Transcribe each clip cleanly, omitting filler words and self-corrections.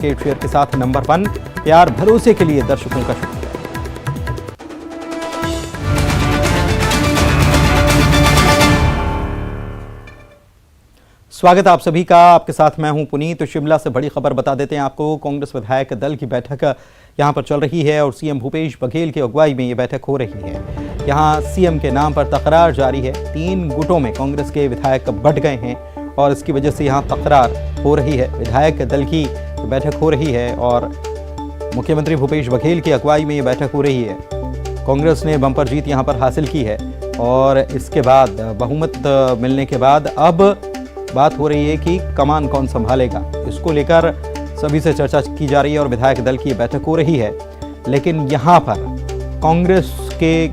Share के साथ number 1 प्यार भरोसे के लिए दर्शकों का शुक्रिया। स्वागत है आप सभी का, आपके साथ मैं हूं पुनीत। तो शिमला से बड़ी खबर बता देते हैं आपको। कांग्रेस विधायक दल की बैठक यहां पर चल रही है और सीएम भूपेश बघेल की अगुवाई में ये बैठक हो रही है। यहां सीएम के नाम पर तकरार जारी है। 3 गुटों में कांग्रेस के विधायक बंट गए हैं और इसकी वजह से यहां तकरार हो रही है। विधायक दल की बैठक हो रही है और मुख्यमंत्री भूपेश बघेल की अगुवाई में ये बैठक हो रही है। कांग्रेस ने बम्पर जीत यहां पर हासिल की है और इसके बाद बहुमत मिलने के बाद अब बात हो रही है कि कमान कौन संभालेगा। इसको लेकर सभी से चर्चा की जा रही है और विधायक दल की बैठक हो रही है। लेकिन यहाँ पर कांग्रेस के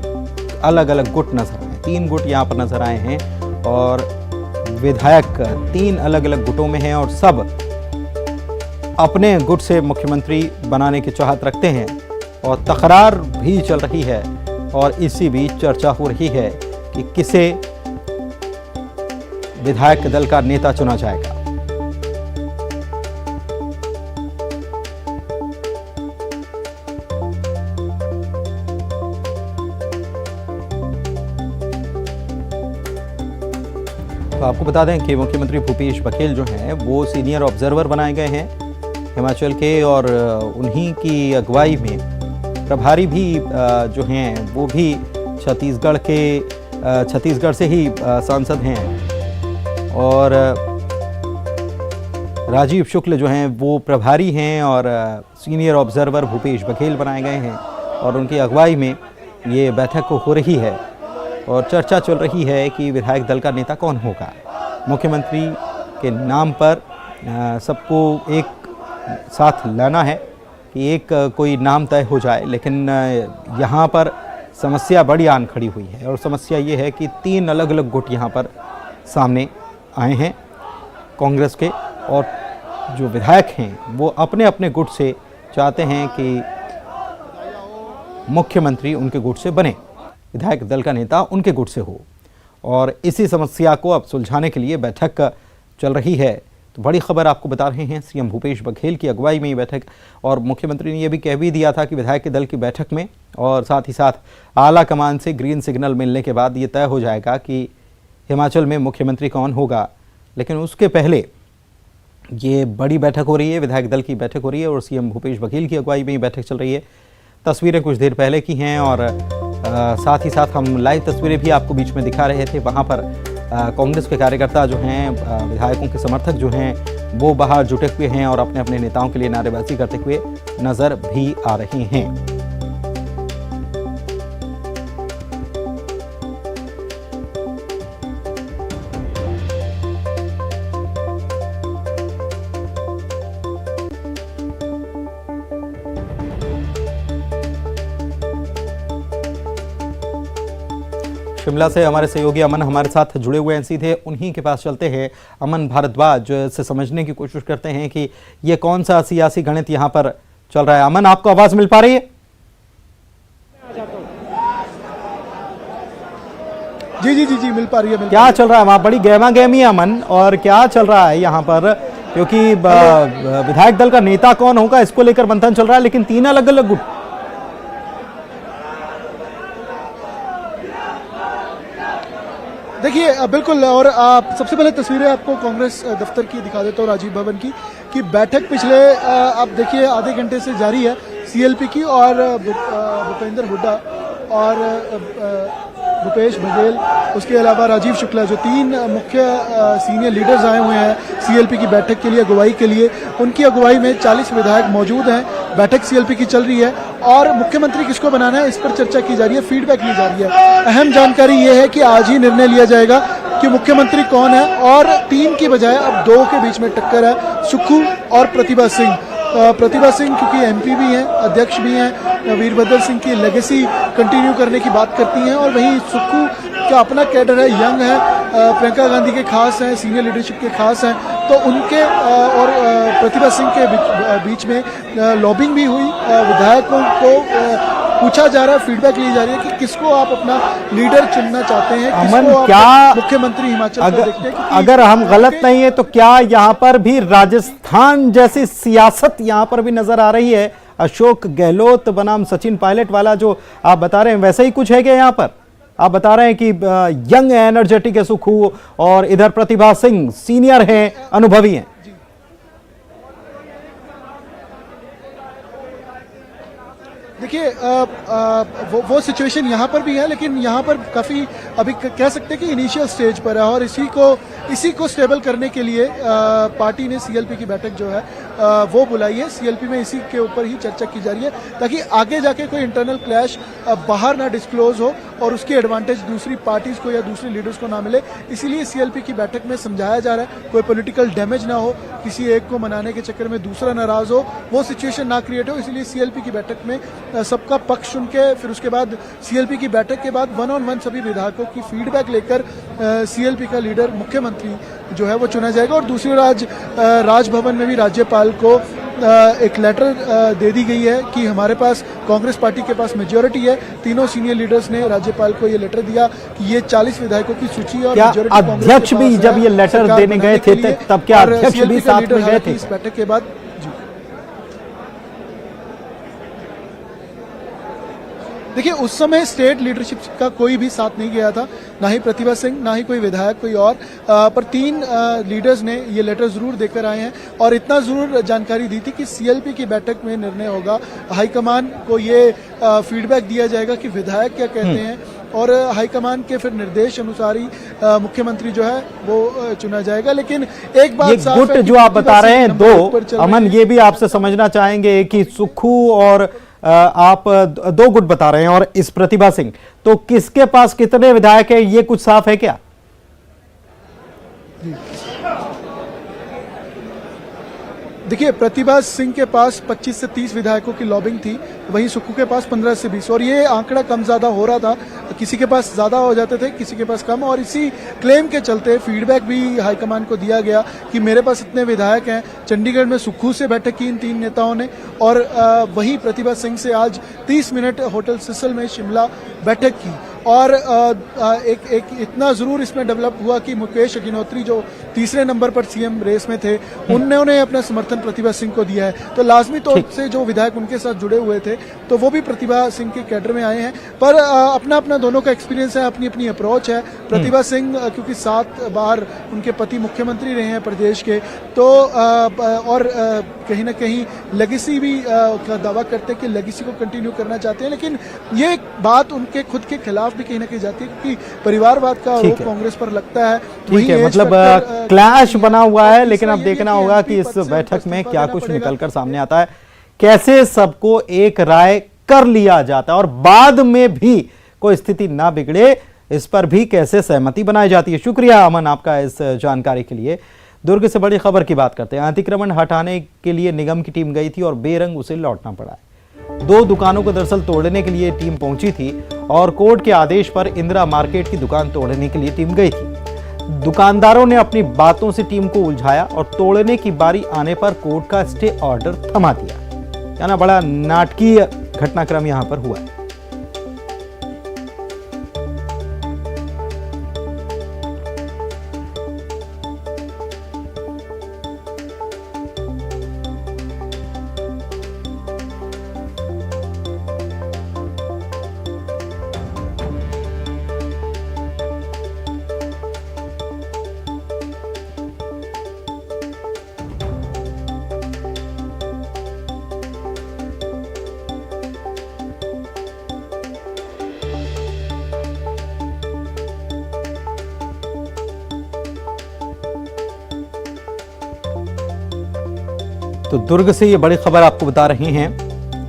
अलग अलग गुट नजर आए, 3 गुट यहाँ पर नजर आए हैं और विधायक 3 अलग अलग गुटों में हैं और सब अपने गुट से मुख्यमंत्री बनाने की चाहत रखते हैं और तकरार भी चल रही है। और इसी बीच चर्चा हो रही है कि किसे विधायक दल का नेता चुना जाएगा। तो आपको बता दें कि मुख्यमंत्री भूपेश बघेल जो हैं वो सीनियर ऑब्जर्वर बनाए गए हैं हिमाचल के और उन्हीं की अगुवाई में प्रभारी भी जो हैं वो भी छत्तीसगढ़ से ही सांसद हैं और राजीव शुक्ल जो हैं वो प्रभारी हैं और सीनियर ऑब्जर्वर भूपेश बघेल बनाए गए हैं और उनकी अगुवाई में ये बैठक हो रही है और चर्चा चल रही है कि विधायक दल का नेता कौन होगा। मुख्यमंत्री के नाम पर सबको एक साथ लाना है कि एक कोई नाम तय हो जाए, लेकिन यहाँ पर समस्या बड़ी आन खड़ी हुई है और समस्या ये है कि 3 अलग अलग गुट यहाँ पर सामने आए हैं कांग्रेस के और जो विधायक हैं वो अपने अपने गुट से चाहते हैं कि मुख्यमंत्री उनके गुट से बने, विधायक दल का नेता उनके गुट से हो। और इसी समस्या को अब सुलझाने के लिए बैठक चल रही है। तो बड़ी खबर आपको बता रहे हैं, सीएम भूपेश बघेल की अगुवाई में ये बैठक और मुख्यमंत्री ने यह भी कह भी दिया था कि विधायक दल की बैठक में और साथ ही साथ आला कमान से ग्रीन सिग्नल मिलने के बाद ये तय हो जाएगा कि हिमाचल में मुख्यमंत्री कौन होगा। लेकिन उसके पहले ये बड़ी बैठक हो रही है, विधायक दल की बैठक हो रही है और सीएम भूपेश बघेल की अगुवाई में ये बैठक चल रही है। तस्वीरें कुछ देर पहले की हैं और साथ ही साथ हम लाइव तस्वीरें भी आपको बीच में दिखा रहे थे। वहाँ पर कांग्रेस के कार्यकर्ता जो हैं, विधायकों के समर्थक जो हैं वो बाहर जुटे हुए हैं और अपने अपने नेताओं के लिए नारेबाजी करते हुए नजर भी आ रहे हैं। शिमला से हमारे सहयोगी अमन हमारे साथ जुड़े हुए हैं सीधे, उन्हीं के पास चलते हैं। अमन भारद्वाज से समझने की कोशिश करते हैं कि ये कौन सा सियासी गणित यहाँ पर चल रहा है। अमन, आपको आवाज मिल पा रही है? जी जी जी जी मिल पा रही है। क्या चल रहा है वहाँ? बड़ी गहमा गहमी है अमन, और क्या चल रहा है यहाँ पर? क्योंकि विधायक दल का नेता कौन होगा इसको लेकर मंथन चल रहा है, लेकिन 3 अलग अलग गुट। देखिए बिल्कुल, और सबसे पहले तस्वीरें आपको कांग्रेस दफ्तर की दिखा देता हूँ, राजीव भवन की, कि बैठक पिछले आप देखिए आधे घंटे से जारी है सीएलपी की और भूपेंद्र हुड्डा और भूपेश बघेल, उसके अलावा राजीव शुक्ला, जो 3 मुख्य सीनियर लीडर्स आए हुए हैं सीएलपी की बैठक के लिए, अगुवाई के लिए। उनकी अगुवाई में 40 विधायक मौजूद हैं। बैठक सीएलपी की चल रही है और मुख्यमंत्री किसको बनाना है इस पर चर्चा की जा रही है, फीडबैक ली जा रही है। अहम जानकारी ये है कि आज ही निर्णय लिया जाएगा कि मुख्यमंत्री कौन है और 3 की बजाय अब 2 के बीच में टक्कर है, सुक्खू और प्रतिभा सिंह। प्रतिभा सिंह क्योंकि एमपी भी हैं, अध्यक्ष भी हैं, वीरभद्र सिंह की लेगेसी कंटिन्यू करने की बात करती हैं, और वहीं सुक्खू का अपना कैडर है, यंग है, प्रियंका गांधी के खास हैं, सीनियर लीडरशिप के खास हैं, तो उनके और प्रतिभा सिंह के बीच में लॉबिंग भी हुई। विधायकों को पूछा जा रहा है, फीडबैक ली जा रही है कि किसको आप अपना लीडर चुनना चाहते हैं, अमन, किसको आप क्या मुख्यमंत्री हिमाचल का देखते हैं, क्योंकि अगर हम गलत नहीं है तो क्या यहाँ पर भी राजस्थान जैसी सियासत यहाँ पर भी नजर आ रही है? अशोक गहलोत बनाम सचिन पायलट वाला जो आप बता रहे हैं वैसा ही कुछ है क्या यहाँ पर? आप बता रहे हैं कि यंग एनर्जेटिक है सुखू और इधर प्रतिभा सिंह सीनियर हैं, अनुभवी हैं। देखिए वो सिचुएशन यहाँ पर भी है, लेकिन यहाँ पर काफ़ी अभी कह सकते हैं कि इनिशियल स्टेज पर है और इसी को स्टेबल करने के लिए पार्टी ने सीएलपी की बैठक जो है वो बुलाई है। सीएलपी में इसी के ऊपर ही चर्चा की जा रही है ताकि आगे जाके कोई इंटरनल क्लैश बाहर ना डिस्क्लोज हो और उसकी एडवांटेज दूसरी पार्टीज को या दूसरे लीडर्स को ना मिले। इसीलिए सीएलपी की बैठक में समझाया जा रहा है कोई पॉलिटिकल डैमेज ना हो, किसी एक को मनाने के चक्कर में दूसरा नाराज हो, वो सिचुएशन ना क्रिएट हो। इसलिए सीएलपी की बैठक में सबका पक्ष सुन के फिर उसके बाद सीएलपी की बैठक के बाद 1-on-1 सभी विधायकों की फीडबैक लेकर सीएलपी का लीडर मुख्यमंत्री जो है वो चुना जाएगा। और दूसरी ओर आज राजभवन में भी राज्यपाल को एक लेटर दे दी गई है कि हमारे पास कांग्रेस पार्टी के पास मेजोरिटी है। तीनों सीनियर लीडर्स ने राज्यपाल को ये लेटर दिया कि ये 40 विधायकों की सूची और क्या अध्यक्ष भी जब ये लेटर देने गए थे तब क्या अध्यक्ष भी साथ में गए थे इस बैठक के बाद? देखिए उस समय स्टेट लीडरशिप का कोई भी साथ नहीं गया था, ना ही प्रतिभा सिंह, ना ही कोई विधायक, कोई और, पर 3 लीडर्स ने ये लेटर जरूर देकर आए हैं और इतना जरूर जानकारी दी थी कि सीएलपी की बैठक में निर्णय होगा। हाईकमान को ये फीडबैक दिया जाएगा कि विधायक क्या कहते हैं और हाईकमान के फिर निर्देश अनुसार ही मुख्यमंत्री जो है वो चुना जाएगा। लेकिन एक बात गुट जो आप बता रहे हैं दो, अमन ये भी आपसे समझना चाहेंगे कि सुखू और आप 2 गुट बता रहे हैं और इस प्रतिभा सिंह, तो किसके पास कितने विधायक है ये कुछ साफ है क्या? देखिए प्रतिभा सिंह के पास 25 से 30 विधायकों की लॉबिंग थी, वहीं सुक्खू के पास 15 से 20 और ये आंकड़ा कम ज्यादा हो रहा था, किसी के पास ज्यादा हो जाते थे, किसी के पास कम। और इसी क्लेम के चलते फीडबैक भी हाईकमान को दिया गया कि मेरे पास इतने विधायक हैं। चंडीगढ़ में सुक्खू से बैठक की इन 3 नेताओं ने और वहीं प्रतिभा सिंह से आज 30 मिनट होटल सिसल में शिमला बैठक की। और एक इतना जरूर इसमें डेवलप हुआ कि मुकेश अग्निहोत्री जो तीसरे नंबर पर सीएम रेस में थे, उन्होंने अपना समर्थन प्रतिभा सिंह को दिया है। तो लाजमी तौर से जो विधायक उनके साथ जुड़े हुए थे तो वो भी प्रतिभा सिंह के कैडर में आए हैं। पर अपना अपना दोनों का एक्सपीरियंस है, अपनी अपनी अप्रोच है। प्रतिभा सिंह क्योंकि 7 बार उनके पति मुख्यमंत्री रहे हैं प्रदेश के, तो और कहीं ना कहीं लेगेसी भी का दावा करते हैं कि लेगेसी को कंटिन्यू करना चाहते हैं। लेकिन ये बात उनके खुद के खिलाफ भी कहीं ना कहीं जाती है क्योंकि परिवारवाद का आरोप कांग्रेस पर लगता है। ठीक है, मतलब क्लैश बना हुआ है, लेकिन अब देखना होगा कि इस बैठक में क्या कुछ निकलकर सामने आता है, कैसे सबको एक राय कर लिया जाता है और बाद में भी कोई स्थिति ना बिगड़े, इस पर भी कैसे सहमति बनाई जाती है। शुक्रिया अमन आपका इस जानकारी के लिए। दुर्ग से बड़ी खबर की बात करते हैं। अतिक्रमण हटाने के लिए निगम की टीम गई थी और बेरंग उसे लौटना पड़ा है। 2 दुकानों को दरअसल तोड़ने के लिए टीम पहुंची थी और कोर्ट के आदेश पर इंदिरा मार्केट की दुकान तोड़ने के लिए टीम गई थी। दुकानदारों ने अपनी बातों से टीम को उलझाया और तोड़ने की बारी आने पर कोर्ट का स्टे ऑर्डर थमा दिया। यानी बड़ा नाटकीय घटनाक्रम यहां पर हुआ है। तो दुर्ग से ये बड़ी खबर आपको बता रहे हैं।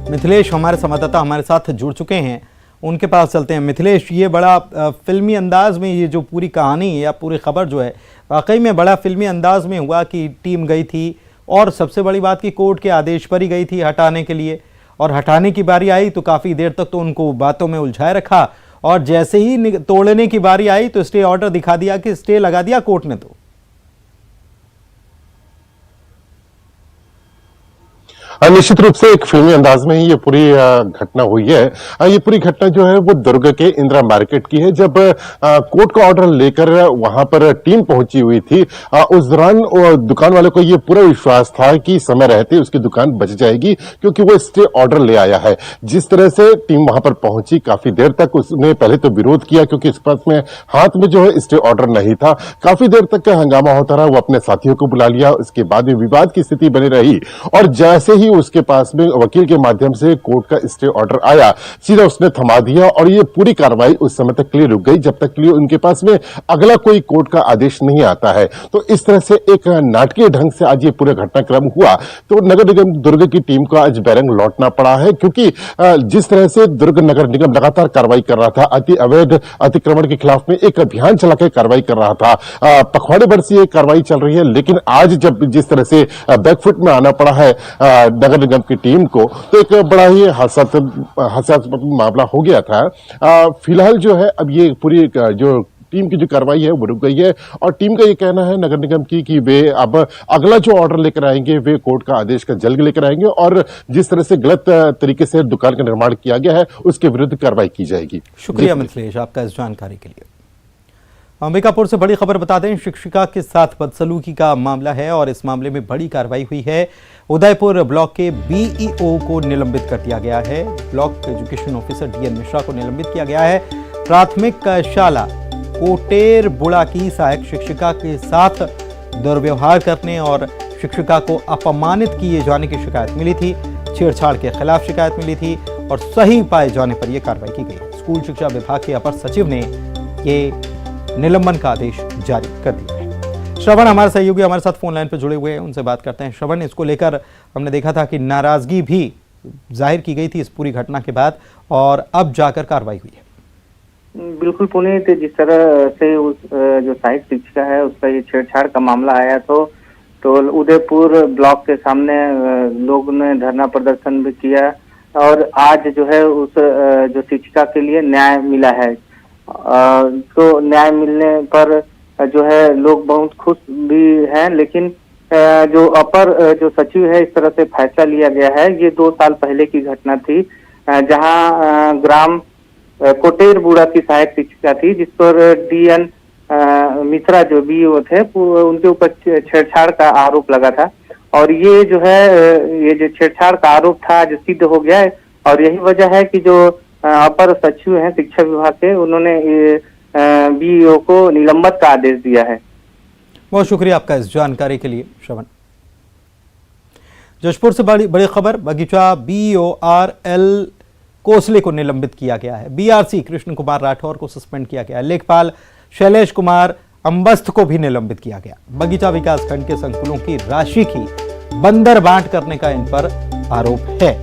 मिथिलेश हमारे संवाददाता हमारे साथ जुड़ चुके हैं, उनके पास चलते हैं। मिथिलेश, ये बड़ा फिल्मी अंदाज में ये जो पूरी कहानी या पूरी खबर जो है वाकई में बड़ा फिल्मी अंदाज में हुआ कि टीम गई थी और सबसे बड़ी बात कि कोर्ट के आदेश पर ही गई थी हटाने के लिए, और हटाने की बारी आई तो काफ़ी देर तक तो उनको बातों में उलझाए रखा और जैसे ही तोड़ने की बारी आई तो स्टे ऑर्डर दिखा दिया कि स्टे लगा दिया कोर्ट ने। तो निश्चित रूप से एक फिल्मी अंदाज में ही ये पूरी घटना हुई है। ये पूरी घटना जो है वो दुर्ग के इंदिरा मार्केट की है। जब कोर्ट का ऑर्डर लेकर वहां पर टीम पहुंची हुई थी, उस दौरान दुकान वाले को ये पूरा विश्वास था कि समय रहते उसकी दुकान बच जाएगी, क्योंकि वो स्टे ऑर्डर ले आया है। जिस तरह से टीम वहां पर पहुंची, काफी देर तक उसने पहले तो विरोध किया, क्योंकि इस पास में हाथ में जो है स्टे ऑर्डर नहीं था। काफी देर तक हंगामा होता रहा। वो अपने साथियों को बुला लिया। उसके बाद में विवाद की स्थिति बनी रही और जैसे ही उसके पास में वकील के माध्यम से कोर्ट का स्टे ऑर्डर आया, सीधा उसने थमा दिया और ये पूरी कार्रवाई उस समय तक के लिए रुक गई, जब तक के लिए उनके पास में अगला कोई कोर्ट का आदेश नहीं आता है। तो इस तरह से एक नाटकीय ढंग से आज ये पूरा घटनाक्रम हुआ। तो नगर निगम दुर्ग की टीम को आज बैरंग लौटना पड़ा है, क्योंकि जिस तरह से दुर्ग नगर निगम लगातार कार्रवाई कर रहा था, अति अवैध अतिक्रमण के खिलाफ में एक अभियान चलाकर कार्रवाई कर रहा था। पखवाड़े भर से ये कार्रवाई चल रही है, लेकिन आज जब जिस तरह से बैकफुट में आना पड़ा है नगर निगम की टीम को, तो एक बड़ा ही हास्यास्पद मामला हो गया था। फिलहाल जो है अब ये पूरी जो टीम की जो कार्रवाई है वो रुक गई है और टीम का ये कहना है नगर निगम की कि वे अब अगला जो ऑर्डर लेकर आएंगे वे कोर्ट का आदेश का जल्द लेकर आएंगे और जिस तरह से गलत तरीके से दुकान का निर्माण किया गया है उसके विरुद्ध कार्रवाई की जाएगी। शुक्रिया मिथिलेश आपका इस जानकारी के लिए। अंबिकापुर से बड़ी खबर बता दें, शिक्षिका के साथ बदसलूकी का मामला है और इस मामले में बड़ी कार्रवाई हुई है। उदयपुर ब्लॉक के बीईओ को निलंबित कर दिया गया है। Block education officer D N Mishra को निलंबित किया गया है। प्राथमिक शाला कोटेरबुड़ा की सहायक शिक्षिका के साथ दुर्व्यवहार करने और शिक्षिका को अपमानित किए जाने की शिकायत मिली थी। छेड़छाड़ के खिलाफ शिकायत मिली थी और सही पाए जाने पर यह कार्रवाई की गई। स्कूल शिक्षा विभाग के अपर सचिव ने ये निलंबन का आदेश जारी कर दिया है। श्रवण हमारे सहयोगी हमारे साथ फोन लाइन पर जुड़े हुए हैं, उनसे बात करते हैं। श्रवण, इसको लेकर हमने देखा था कि नाराजगी भी जाहिर की गई थी इस पूरी घटना के बाद और अब जाकर कार्रवाई हुई है। बिल्कुल पुनीत, जिस तरह से उस जो सहायक शिक्षिका है उसका ये छेड़छाड़ का मामला आया तो उदयपुर ब्लॉक के सामने लोगों ने धरना प्रदर्शन भी किया और आज जो है उस जो शिक्षिका के लिए न्याय मिला है। तो न्याय मिलने पर जो है लोग बहुत खुश भी हैं, लेकिन जो अपर जो सचिव है इस तरह से फैसला लिया गया है। ये 2 साल पहले की घटना थी जहां ग्राम कोटेरबुड़ा की सहायक शिक्षिका थी, जिस पर डीएन मिश्रा जो बीईओ थे उनके ऊपर छेड़छाड़ का आरोप लगा था और ये जो है ये जो छेड़छाड़ का आरोप था जो सिद्ध हो गया है और यही वजह है कि जो अपर सचिव हैं शिक्षा विभाग के, उन्होंने बीईओ को निलंबित का आदेश दिया है। बहुत शुक्रिया आपका इस जानकारी के लिए श्रवण। जशपुर से बड़ी खबर, बगीचा बीईओ आरएल कोसले को निलंबित किया गया है। बीआरसी कृष्ण कुमार राठौर को सस्पेंड किया गया। लेखपाल शैलेश कुमार अंबस्त को भी निलंबित किया गया। बगीचा विकास खंड के संकुलों की राशि की बंदर बांट करने का इन पर आरोप है।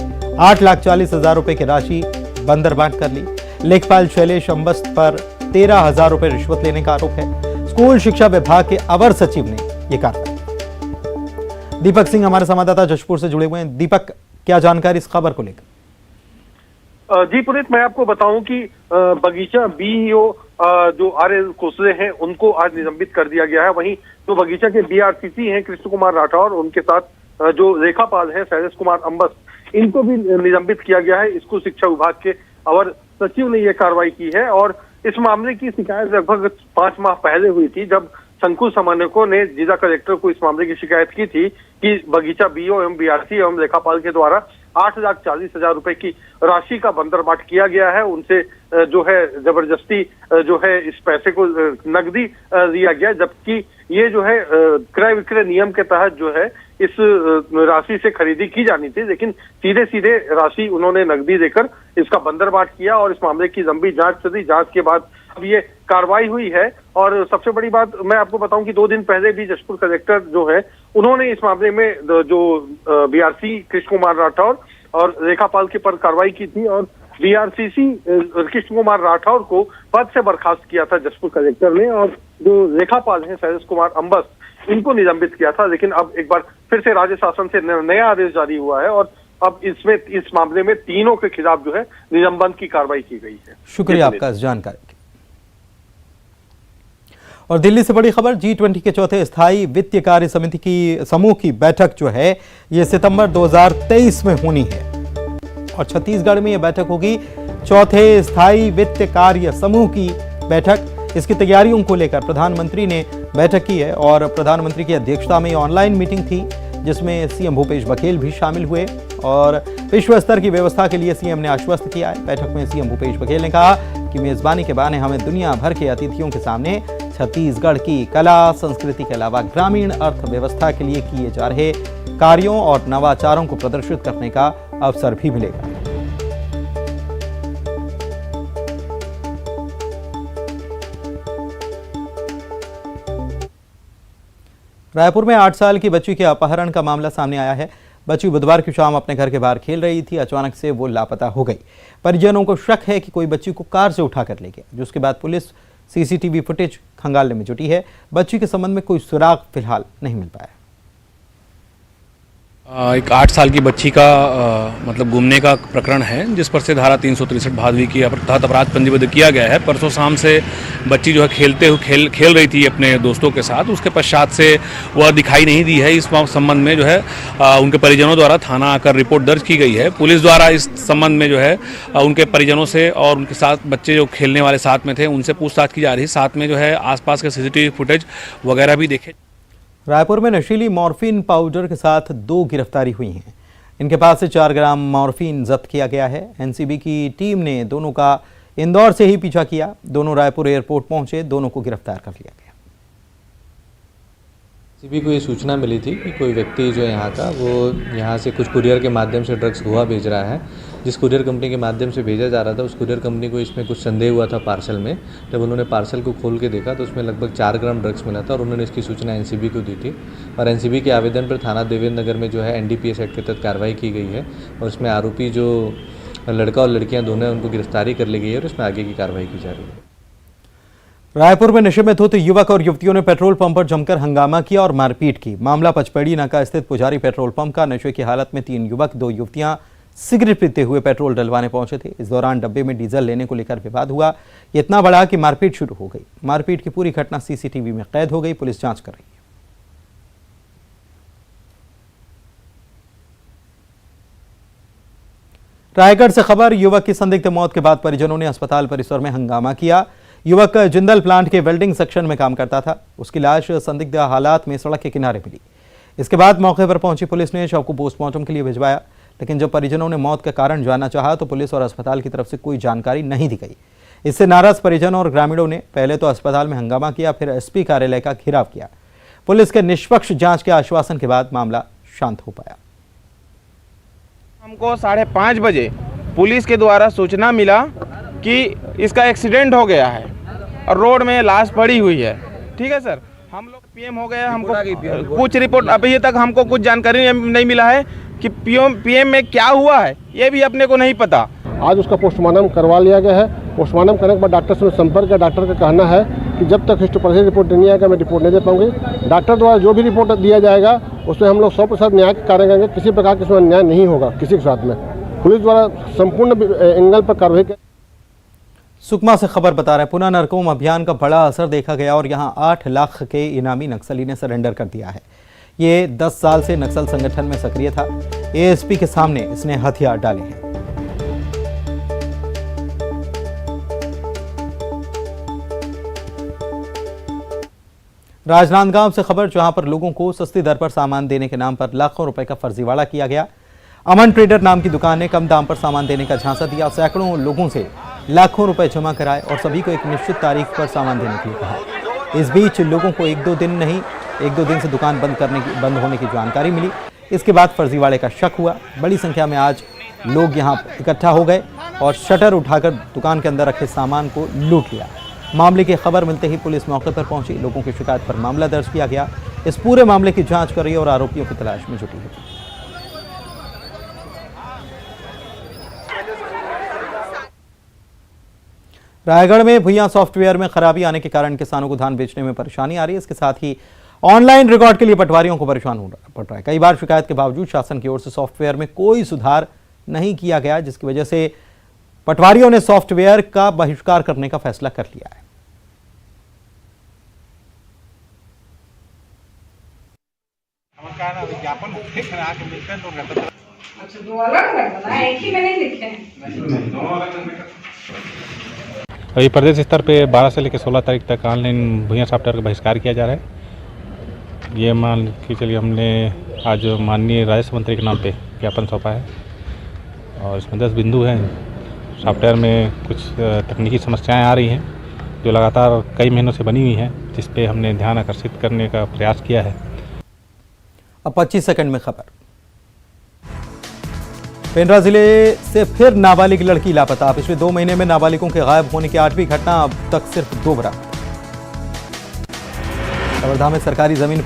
8,40,000 रुपए की राशि बंदर बांट कर ली। लेखपाल शैलेश अंबस्त पर 13,000 रुपए रिश्वत लेने का आरोप है। स्कूल शिक्षा विभाग के अवर सचिव ने यह कार्रवाई। दीपक सिंह हमारे संवाददाता जशपुर से जुड़े हुए हैं। दीपक, क्या जानकारी इस खबर को लेकर? जी पुनीत, मैं आपको बताऊं कि बगीचा बीईओ जो आरएल कोसले हैं उनको आज निलंबित कर दिया गया है। वहीं जो बगीचा के बीआरसीसी हैं कृष्ण कुमार राठौर, उनके साथ जो रेखापाल है शैलेश कुमार अंबस, इनको भी निलंबित किया गया है। स्कूल शिक्षा विभाग के अवर सचिव ने यह कार्रवाई की है और इस मामले की शिकायत लगभग 5 माह पहले हुई थी, जब संकुल समन्वयकों ने जिला कलेक्टर को इस मामले की शिकायत की थी कि बगीचा बीईओ एवं बीआरसी एवं लेखापाल के द्वारा 8,40,000 रुपए की राशि का बंदरबाट किया गया है। उनसे जो है जबरदस्ती जो है इस पैसे को नकदी दिया गया, जबकि ये जो है क्रय विक्रय नियम के तहत जो है इस राशि से खरीदी की जानी थी, लेकिन सीधे सीधे राशि उन्होंने नकदी देकर इसका बंदरबाट किया और इस मामले की लंबी जांच चली। जांच के बाद अब ये कार्रवाई हुई है और सबसे बड़ी बात मैं आपको बताऊं कि 2 दिन पहले भी जशपुर कलेक्टर जो है उन्होंने इस मामले में जो बीआरसी कृष्ण कुमार राठौर और रेखापाल के पर कार्रवाई की थी और बीआरसीसी कृष्ण कुमार राठौर को पद से बर्खास्त किया था जशपुर कलेक्टर ने और जो रेखापाल है शैलेश कुमार अंबस, इनको निलंबित किया था। लेकिन अब एक बार फिर से राज्य शासन से नया आदेश जारी हुआ है और अब इसमें इस मामले में तीनों के खिलाफ जो है निलंबन की कार्रवाई की गई है। शुक्रिया आपका इस जानकारी। और दिल्ली से बड़ी खबर, G20 के चौथे स्थायी वित्तीय कार्य समिति की समूह की बैठक जो है ये सितंबर 2023 में होनी है और छत्तीसगढ़ में यह बैठक होगी। चौथे स्थायी वित्त कार्य समूह की बैठक, इसकी तैयारियों को लेकर प्रधानमंत्री ने बैठक की है और प्रधानमंत्री की अध्यक्षता में ऑनलाइन मीटिंग थी जिसमें सीएम भूपेश बघेल भी शामिल हुए और विश्व स्तर की व्यवस्था के लिए सीएम ने आश्वस्त किया है। बैठक में सीएम भूपेश बघेल ने कहा कि मेजबानी के बहाने हमें दुनिया भर के अतिथियों के सामने छत्तीसगढ़ की कला संस्कृति के अलावा ग्रामीण अर्थव्यवस्था के लिए किए जा रहे कार्यों और नवाचारों को प्रदर्शित करने का अवसर भी मिलेगा। रायपुर में 8 साल की बच्ची के अपहरण का मामला सामने आया है। बच्ची बुधवार की शाम अपने घर के बाहर खेल रही थी, अचानक से वो लापता हो गई। परिजनों को शक है कि कोई बच्ची को कार से उठाकर ले गया, जिसके बाद पुलिस सीसीटीवी फुटेज खंगालने में जुटी है। बच्ची के संबंध में कोई सुराग फिलहाल नहीं मिल पाया। एक 8 साल की बच्ची का मतलब गुमने का प्रकरण है जिस पर से धारा 363 भादवी की तहत अपराध पंजीबद्ध किया गया है। परसों शाम से बच्ची जो है खेल रही थी अपने दोस्तों के साथ, उसके पश्चात से वह दिखाई नहीं दी है। इस संबंध में जो है उनके परिजनों द्वारा थाना आकर रिपोर्ट दर्ज की गई है। पुलिस द्वारा इस संबंध में जो है उनके परिजनों से और उनके साथ बच्चे जो खेलने वाले साथ में थे उनसे पूछताछ की जा रही है। साथ में जो है आसपास के सीसीटीवी फुटेज वगैरह भी देखे। रायपुर में नशीली मॉर्फिन पाउडर के साथ 2 गिरफ्तारी हुई हैं। इनके पास से 4 ग्राम मॉर्फिन जब्त किया गया है। एनसीबी की टीम ने दोनों का इंदौर से ही पीछा किया। दोनों रायपुर एयरपोर्ट पहुंचे, दोनों को गिरफ्तार कर लिया गया। एनसीबी को ये सूचना मिली थी कि कोई व्यक्ति जो है यहाँ का वो यहाँ से कुछ कुरियर के माध्यम से ड्रग्स गोवा भेज रहा है। जिस कुरियर कंपनी के माध्यम से भेजा जा रहा था उस कुरियर कंपनी को इसमें कुछ संदेह हुआ था पार्सल में। जब उन्होंने पार्सल को खोल के देखा तो उसमें लगभग 4 ग्राम ड्रग्स मिला था और उन्होंने इसकी सूचना एनसीबी को दी थी और एनसीबी के आवेदन पर थाना देवेंद्र नगर में जो है एनडीपीएस एक्ट के तहत कार्रवाई की गई है और इसमें आरोपी जो लड़का और लड़कियाँ दोनों हैं उनको गिरफ्तारी कर ली गई है और इसमें आगे की कार्रवाई की जा रही है। रायपुर में नशे में धुत युवक और युवतियों ने पेट्रोल पंप पर जमकर हंगामा किया और मारपीट की। मामला पचपेड़ी नाका स्थित पुजारी पेट्रोल पंप का। नशे की हालत में 3 युवक 2 युवतियां सिगरेट पीते हुए पेट्रोल डलवाने पहुंचे थे। इस दौरान डब्बे में डीजल लेने को लेकर विवाद हुआ। ये इतना बड़ा कि मारपीट शुरू हो गई। मारपीट की पूरी घटना सीसीटीवी में कैद हो गई। पुलिस जांच कर रही है। रायगढ़ से खबर, युवक की संदिग्ध मौत के बाद परिजनों ने अस्पताल परिसर में हंगामा किया। युवक जिंदल प्लांट के वेल्डिंग सेक्शन में काम करता था। उसकी लाश संदिग्ध हालात में सड़क के किनारे मिली। इसके बाद मौके पर पहुंची पुलिस ने शव को पोस्टमार्टम के लिए भिजवाया, लेकिन जब परिजनों ने मौत का कारण जानना चाहा तो पुलिस और अस्पताल की तरफ से कोई जानकारी नहीं दी गई। इससे नाराज परिजन और ग्रामीणों ने पहले तो अस्पताल में हंगामा किया, फिर एसपी कार्यालय का घेराव किया। पुलिस के निष्पक्ष जांच के आश्वासन के बाद मामला शांत हो पाया। हमको 5:30 बजे पुलिस के द्वारा सूचना मिला कि इसका एक्सीडेंट हो गया है और रोड में लाश पड़ी हुई है। ठीक है सर, हम लोग पीएम हो गए। हमको कुछ रिपोर्ट अभी तक हमको कुछ जानकारी नहीं मिला है कि पीएम में क्या हुआ है, ये भी अपने को नहीं पता। आज उसका पोस्टमार्टम करवा लिया गया है। पोस्टमार्टम करने के बाद डॉक्टर से संपर्क किया। डॉक्टर का कहना है कि जब तक हिस्टोपैथी रिपोर्ट नहीं आएगा मैं रिपोर्ट नहीं दे पाऊंगी। डॉक्टर द्वारा जो भी रिपोर्ट दिया जाएगा उसमें हम लोग 100% न्याय कार्य करेंगे। किसी प्रकार का अन्याय नहीं होगा किसी के साथ में। पुलिस द्वारा संपूर्ण एंगल पर कार्रवाई की। सुकमा से खबर बता रहे हैं, पुनः नरकोम अभियान का बड़ा असर देखा गया और यहां 8 लाख के इनामी नक्सली ने सरेंडर कर दिया है। ये 10 साल से नक्सल संगठन में सक्रिय था। एएसपी के सामने इसने हथियार डाले हैं। राजनांदगांव से खबर, जहां पर लोगों को सस्ती दर पर सामान देने के नाम पर लाखों रुपए का फर्जीवाड़ा किया गया। अमन ट्रेडर नाम की दुकान ने कम दाम पर सामान देने का झांसा दिया। सैकड़ों लोगों से लाखों रुपए जमा कराए और सभी को एक निश्चित तारीख पर सामान देने के लिए कहा। इस बीच लोगों को एक दो दिन से दुकान बंद होने की जानकारी मिली। इसके बाद फर्जीवाड़े का शक हुआ। बड़ी संख्या में आज लोग यहां इकट्ठा हो गए और शटर उठाकर दुकान के अंदर रखे सामान को लूट लिया। मामले की खबर मिलते ही पुलिस मौके पर पहुंची। लोगों की शिकायत पर मामला दर्ज किया गया। इस पूरे मामले की जांच कर रही है और आरोपियों की तलाश में जुटी है। रायगढ़ में भुइयां सॉफ्टवेयर में खराबी आने के कारण किसानों को धान बेचने में परेशानी आ रही है। इसके साथ ही ऑनलाइन रिकॉर्ड के लिए पटवारियों को परेशान होना पड़ रहा है। कई बार शिकायत के बावजूद शासन की ओर से सॉफ्टवेयर में कोई सुधार नहीं किया गया, जिसकी वजह से पटवारियों ने सॉफ्टवेयर का बहिष्कार करने का फैसला कर लिया है। अच्छा, दो अलग अलग बनाए, एक ही में नहीं लिखे हैं। अभी प्रदेश स्तर पे 12 से लेकर 16 तारीख तक ऑनलाइन भुइयां सॉफ्टवेयर का बहिष्कार किया जा रहा है। ये मान के चलिए हमने आज माननीय राजस्व मंत्री के नाम पे ज्ञापन सौंपा है और इसमें 10 बिंदु हैं। सॉफ्टवेयर में कुछ तकनीकी समस्याएं आ रही हैं जो लगातार कई महीनों से बनी हुई हैं, जिस पे हमने ध्यान आकर्षित करने का प्रयास किया है। अब 25 सेकंड में खबर। पेंड्रा जिले से फिर नाबालिग लड़की लापता। पिछले 2 महीने में नाबालिगों के गायब होने की 8वीं घटना, अब तक सिर्फ 2 बरामद। कवर्धा में सरकारी जमीन पर